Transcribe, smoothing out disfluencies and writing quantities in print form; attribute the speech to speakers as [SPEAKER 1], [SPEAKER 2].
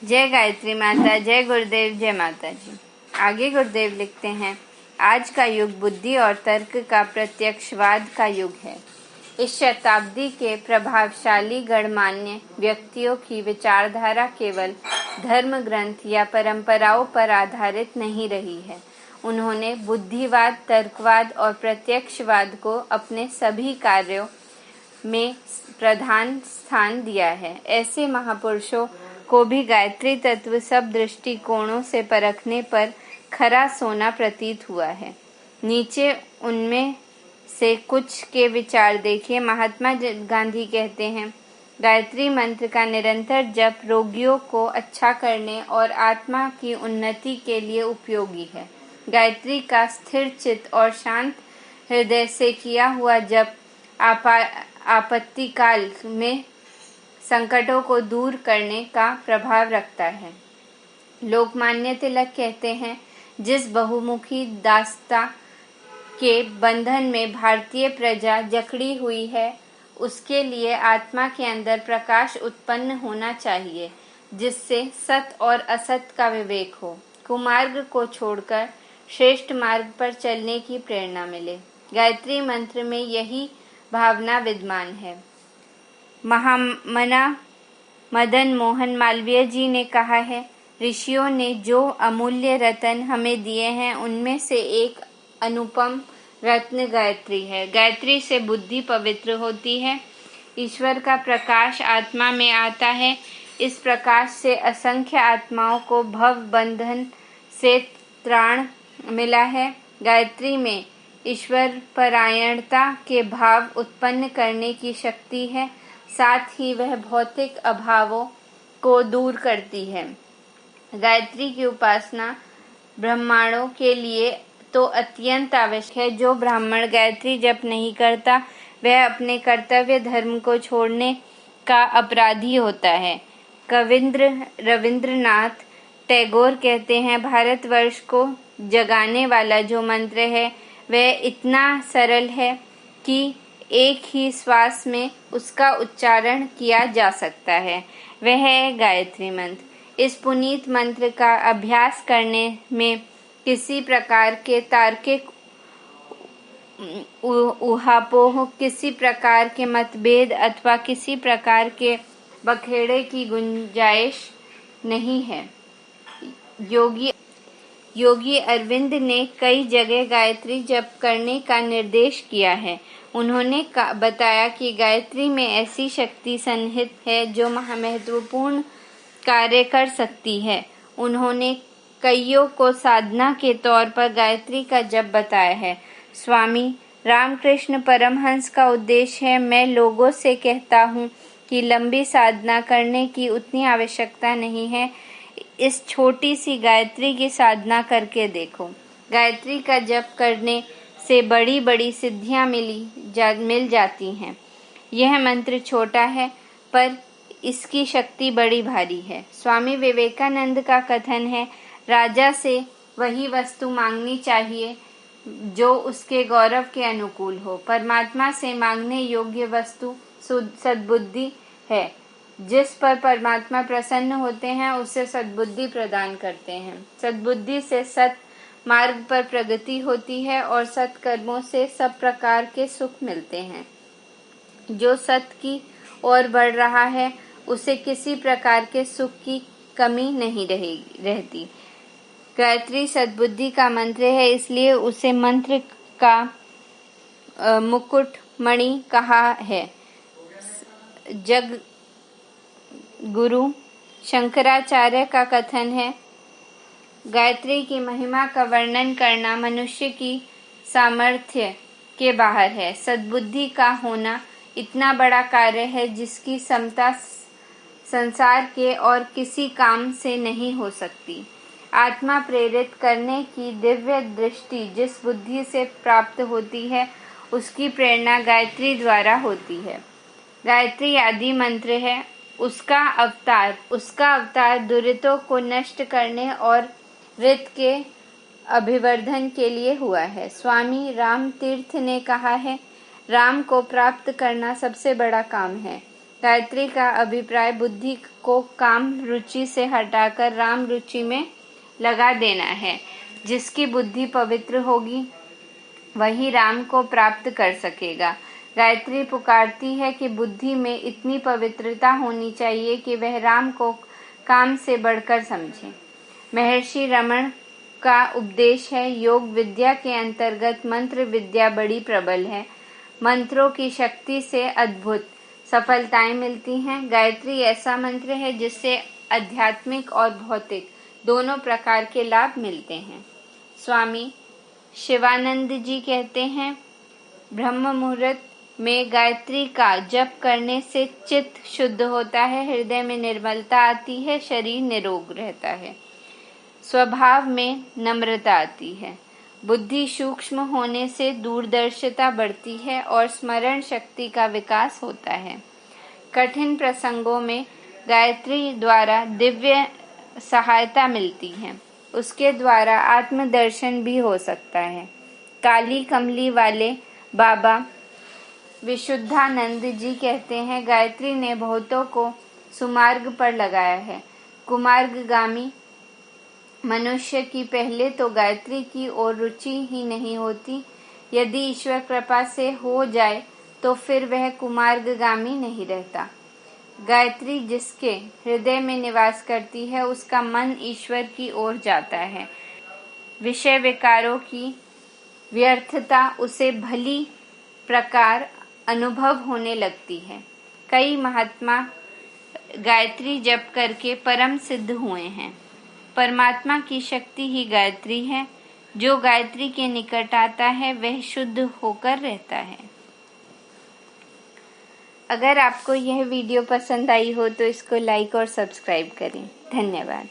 [SPEAKER 1] जय गायत्री माता, जय गुरुदेव, जय माता जी। आगे गुरुदेव लिखते हैं, आज का युग बुद्धि और तर्क का प्रत्यक्षवाद का युग है। इस शताब्दी के प्रभावशाली गणमान्य व्यक्तियों की विचारधारा केवल धर्म ग्रंथ या परंपराओं पर आधारित नहीं रही है। उन्होंने बुद्धिवाद, तर्कवाद और प्रत्यक्षवाद को अपने सभी कार्यों में प्रधान स्थान दिया है। ऐसे महापुरुषों को भी गायत्री तत्व सब दृष्टिकोणों से परखने पर खरा सोना प्रतीत हुआ है। नीचे उनमें से कुछ के विचार देखिए। महात्मा गांधी कहते हैं, गायत्री मंत्र का निरंतर जप रोगियों को अच्छा करने और आत्मा की उन्नति के लिए उपयोगी है। गायत्री का स्थिर चित्त और शांत हृदय से किया हुआ जप आपत्ति काल में संकटों को दूर करने का प्रभाव रखता है। लोकमान्य तिलक कहते हैं, जिस बहुमुखी दासता के बंधन में भारतीय प्रजा जकड़ी हुई है, उसके लिए आत्मा के अंदर प्रकाश उत्पन्न होना चाहिए, जिससे सत और असत का विवेक हो, कुमार्ग को छोड़कर श्रेष्ठ मार्ग पर चलने की प्रेरणा मिले। गायत्री मंत्र में यही भावना विद्यमान है। महामना मदन मोहन मालवीय जी ने कहा है, ऋषियों ने जो अमूल्य रत्न हमें दिए हैं, उनमें से एक अनुपम रत्न गायत्री है। गायत्री से बुद्धि पवित्र होती है, ईश्वर का प्रकाश आत्मा में आता है। इस प्रकाश से असंख्य आत्माओं को भव बंधन से त्राण मिला है। गायत्री में ईश्वर परायणता के भाव उत्पन्न करने की शक्ति है, साथ ही वह भौतिक अभावों को दूर करती है। गायत्री की उपासना ब्राह्मणों के लिए तो अत्यंत आवश्यक है। जो ब्राह्मण गायत्री जप नहीं करता, वह अपने कर्तव्य धर्म को छोड़ने का अपराधी होता है। कविंद्र रविंद्रनाथ टैगोर कहते हैं, भारतवर्ष को जगाने वाला जो मंत्र है, वह इतना सरल है कि एक ही श्वास में उसका उच्चारण किया जा सकता है। वह है गायत्री मंत्र। इस पुनीत मंत्र का अभ्यास करने में किसी प्रकार के तार्किक उहापोह, किसी प्रकार के मतभेद अथवा किसी प्रकार के बखेड़े की गुंजाइश नहीं है। योगी अरविंद ने कई जगह गायत्री जप करने का निर्देश किया है। उन्होंने बताया कि गायत्री में ऐसी शक्ति सन्निहित है जो महत्वपूर्ण कार्य कर सकती है। उन्होंने कईयों को साधना के तौर पर गायत्री का जप बताया है। स्वामी रामकृष्ण परमहंस का उद्देश्य है, मैं लोगों से कहता हूँ कि लंबी साधना करने की उतनी आवश्यकता नहीं है। इस छोटी सी गायत्री की साधना करके देखो। गायत्री का जप करने से बड़ी बड़ी सिद्धियां मिल जाती हैं। यह मंत्र छोटा है, पर इसकी शक्ति बड़ी भारी है। स्वामी विवेकानंद का कथन है, राजा से वही वस्तु मांगनी चाहिए जो उसके गौरव के अनुकूल हो। परमात्मा से मांगने योग्य वस्तु सद्बुद्धि है। जिस पर परमात्मा प्रसन्न होते हैं, उसे सद्बुद्धि प्रदान करते हैं। सद्बुद्धि से सत मार्ग पर प्रगति होती है और सत्कर्मों से सब प्रकार के सुख मिलते हैं। जो सत की ओर बढ़ रहा है, उसे किसी प्रकार के सुख की कमी नहीं रहती। गायत्री सद्बुद्धि का मंत्र है, इसलिए उसे मंत्र का मुकुट मणि कहा है। जग गुरु शंकराचार्य का कथन है, गायत्री की महिमा का वर्णन करना मनुष्य की सामर्थ्य के बाहर है। सद्बुद्धि का होना इतना बड़ा कार्य है जिसकी समता संसार के और किसी काम से नहीं हो सकती। आत्मा प्रेरित करने की दिव्य दृष्टि जिस बुद्धि से प्राप्त होती है, उसकी प्रेरणा गायत्री द्वारा होती है। गायत्री आदि मंत्र है, उसका अवतार दुरितों को नष्ट करने और रित के अभिवर्धन के लिए हुआ है। स्वामी राम तीर्थ ने कहा है, राम को प्राप्त करना सबसे बड़ा काम है। गायत्री का अभिप्राय बुद्धि को काम रुचि से हटाकर राम रुचि में लगा देना है। जिसकी बुद्धि पवित्र होगी वही राम को प्राप्त कर सकेगा। गायत्री पुकारती है कि बुद्धि में इतनी पवित्रता होनी चाहिए कि वह राम को काम से बढ़कर समझे। महर्षि रमण का उपदेश है, योग विद्या के अंतर्गत मंत्र विद्या बड़ी प्रबल है। मंत्रों की शक्ति से अद्भुत सफलताएं मिलती हैं। गायत्री ऐसा मंत्र है जिससे आध्यात्मिक और भौतिक दोनों प्रकार के लाभ मिलते हैं। स्वामी शिवानंद जी कहते हैं, ब्रह्म मुहूर्त में गायत्री का जप करने से चित्त शुद्ध होता है, हृदय में निर्मलता आती है, शरीर निरोग रहता है, स्वभाव में नम्रता आती है, बुद्धि सूक्ष्म होने से दूरदर्शिता बढ़ती है और स्मरण शक्ति का विकास होता है। कठिन प्रसंगों में गायत्री द्वारा दिव्य सहायता मिलती है, उसके द्वारा आत्मदर्शन भी हो सकता है। काली कमली वाले बाबा विशुद्धानंद जी कहते हैं, गायत्री ने बहुतों को सुमार्ग पर लगाया है। कुमार्गगामी मनुष्य की पहले तो गायत्री की ओर रुचि ही नहीं होती। यदि ईश्वर कृपा से हो जाए तो फिर वह कुमार्गगामी नहीं रहता। गायत्री जिसके हृदय में निवास करती है उसका मन ईश्वर की ओर जाता है। विषय विकारों की व्यर्थता उसे भली प्रकार अनुभव होने लगती है। कई महात्मा गायत्री जप करके परम सिद्ध हुए हैं। परमात्मा की शक्ति ही गायत्री है। जो गायत्री के निकट आता है वह शुद्ध होकर रहता है। अगर आपको यह वीडियो पसंद आई हो तो इसको लाइक और सब्सक्राइब करें। धन्यवाद।